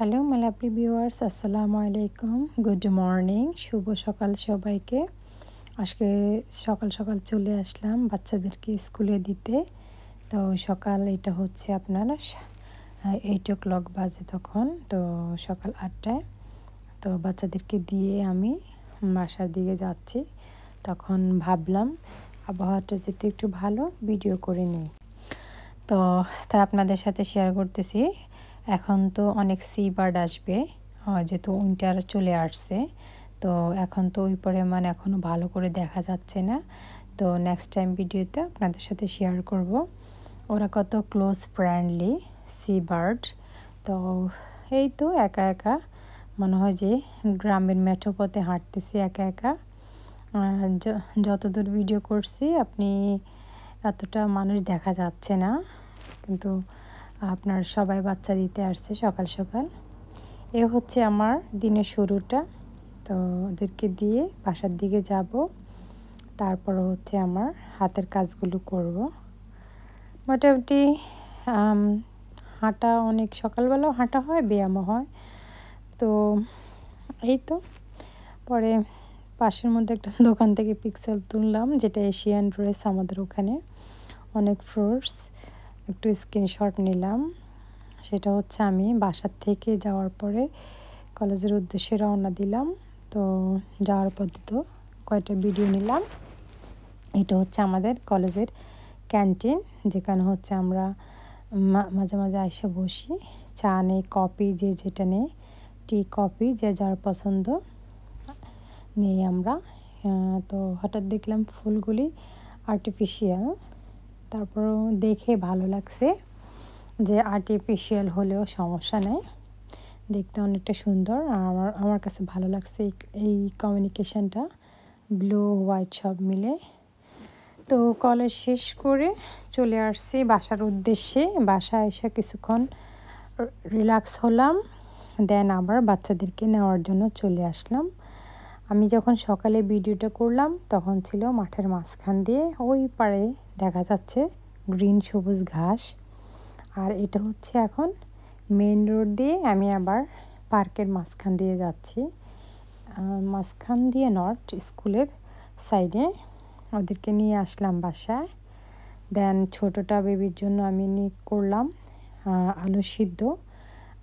Hello my lovely viewers, আসসালামু আলাইকুম, good morning, শুভ সকাল সবাইকে। আজকে সকাল সকাল চলে আসলাম বাচ্চাদেরকে স্কুলে দিতে। তো সকাল এটা হচ্ছে আপনার 8 o'clock বাজে তখন, তো সকাল 8টায়। তো বাচ্চাদেরকে দিয়ে আমি বাসার দিকে যাচ্ছি। তখন ভাবলাম আবহাওয়াটা যেতে একটু ভালো, ভিডিও করে নিই। তো তাই আপনাদের সাথে শেয়ার করতেছি। এখন তো অনেক সি বার্ড আসবে, যেহেতু উইন্টার চলে আসছে। তো এখন তো ওই পরিমাণ এখনও ভালো করে দেখা যাচ্ছে না। তো নেক্সট টাইম ভিডিওতে আপনাদের সাথে শেয়ার করব ওরা কত ক্লোজ ফ্রেন্ডলি সি বার্ড। তো এই তো একা একা মনে হয় যে গ্রামের মেঠো পথে হাঁটতেছি একা একা। যতদূর ভিডিও করছি আপনি এতটা মানুষ দেখা যাচ্ছে না, কিন্তু আপনার সবাই বাচ্চা দিতে আসছে সকাল সকাল। এ হচ্ছে আমার দিনের শুরুটা। তো ওদেরকে দিয়ে বাসার দিকে যাব, তারপর হচ্ছে আমার হাতের কাজগুলো করব। মোটামুটি হাঁটা অনেক সকালবেলাও হাঁটা হয়, ব্যায়ামও হয়। তো এই তো পরে পাশের মধ্যে একটা দোকান থেকে পিক্সেল তুললাম, যেটা এশিয়ান ড্রেস আমাদের ওখানে, অনেক ফ্রুটস, একটু স্ক্রিনশট নিলাম। সেটা হচ্ছে আমি বাসার থেকে যাওয়ার পরে কলেজের উদ্দেশ্যে রওনা দিলাম। তো যাওয়ার পথে তো কয়েকটা ভিডিও নিলাম। এটা হচ্ছে আমাদের কলেজের ক্যান্টিন, যেখানে হচ্ছে আমরা মাঝে মাঝে এসে বসি, চা নেই, কফি যে যেটা নেই, টি কফি যে যার পছন্দ নেই আমরা। তো হঠাৎ দেখলাম ফুলগুলি আর্টিফিশিয়াল, তারপরও দেখে ভালো লাগছে যে আর্টিফিশিয়াল হলেও সমস্যা নেই, দেখতে অনেকটা সুন্দর। আর আমার কাছে ভালো লাগছে এই কমিউনিকেশনটা, ব্লু হোয়াইট সব মিলে। তো কলেজ শেষ করে চলে আসছি বাসার উদ্দেশ্যে। বাসায় এসে কিছুক্ষণ রিল্যাক্স হলাম, দেন আবার বাচ্চাদেরকে নেওয়ার জন্য চলে আসলাম। আমি যখন সকালে ভিডিওটা করলাম তখন ছিল মাঠের মাঝখান দিয়ে, ওই পারে দেখা যাচ্ছে গ্রিন সবুজ ঘাস। আর এটা হচ্ছে এখন মেইন রোড দিয়ে আমি আবার পার্কের মাঝখান দিয়ে যাচ্ছি, মাঝখান দিয়ে নট, স্কুলের সাইডে। ওদেরকে নিয়ে আসলাম বাসায়। দেন ছোটোটা বেবির জন্য আমি করলাম আলু সিদ্ধ।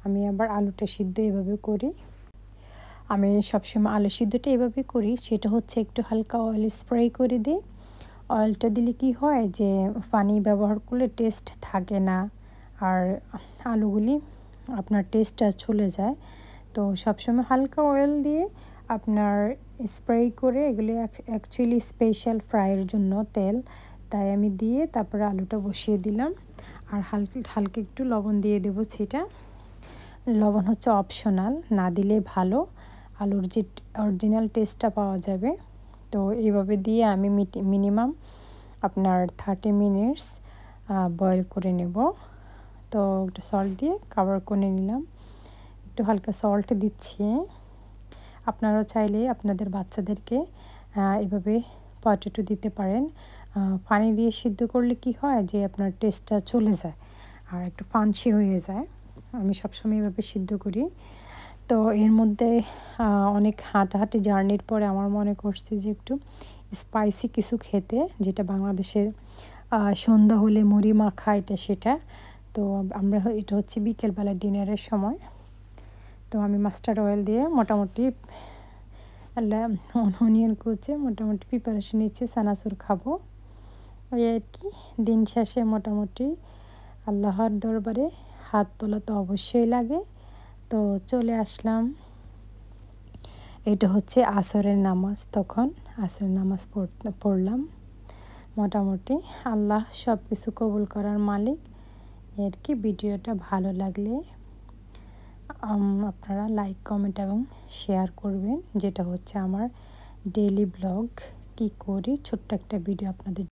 আমি আবার আলুটা সিদ্ধ এভাবে করি, আমি সবসময় আলু সিদ্ধটা এভাবে করি। সেটা হচ্ছে একটু হালকা অয়েল স্প্রে করে দিই। অয়েলটা দিলে কি হয় যে পানি ব্যবহার করলে টেস্ট থাকে না, আর আলুগুলি আপনার টেস্টটা চলে যায়। তো সবসময় হালকা অয়েল দিয়ে আপনার স্প্রে করে, এগুলি অ্যাকচুয়ালি স্পেশাল ফ্রাইয়ের জন্য তেল, তাই আমি দিয়ে তারপরে আলুটা বসিয়ে দিলাম। আর হালকা একটু লবণ দিয়ে দেবো ছিটা। লবণ হচ্ছে অপশনাল, না দিলে ভালো, আলুর যে অরিজিনাল টেস্টটা পাওয়া যাবে। তো এইভাবে দিয়ে আমি মিনিমাম আপনার 30 মিনিটস বয়েল করে নেব। তো একটু সল্ট দিয়ে কভার করে নিলাম, একটু হালকা সল্ট দিচ্ছি। আপনারা চাইলে আপনাদের বাচ্চাদেরকে এভাবে পটেটো দিতে পারেন। পানি দিয়ে সিদ্ধ করলে কি হয় যে আপনার টেস্টটা চলে যায় আর একটু পানসি হয়ে যায়। আমি সবসময় এভাবে সিদ্ধ করি। তো এর মধ্যে অনেক হাঁটাহাঁটি জার্নির পরে আমার মনে করছে যে একটু স্পাইসি কিছু খেতে, যেটা বাংলাদেশের সন্ধ্যা হলে মুড়ি মাখা এটা সেটা। তো আমরা এটা হচ্ছে বিকেলবেলা ডিনারের সময়। তো আমি মাস্টার্ড অয়েল দিয়ে মোটামুটি অনিয়ন কুচে মোটামুটি প্রিপারেশন নিচ্ছে, সানাসুর খাবো ওই আর কি। দিন শেষে মোটামুটি আল্লাহর দরবারে হাত তোলা তো অবশ্যই লাগে। তো চলে আসলাম, এটা হচ্ছে আসরের নামাজ, তখন আসরের নামাজ পড়লাম। মোটামুটি আল্লাহ সব কিছু কবুল করার মালিক। এর কি ভিডিওটা ভালো লাগলে আপনারা লাইক, কমেন্ট এবং শেয়ার করবেন, যেটা হচ্ছে আমার ডেইলি ব্লগ কি করি, ছোট্ট একটা ভিডিও আপনাদের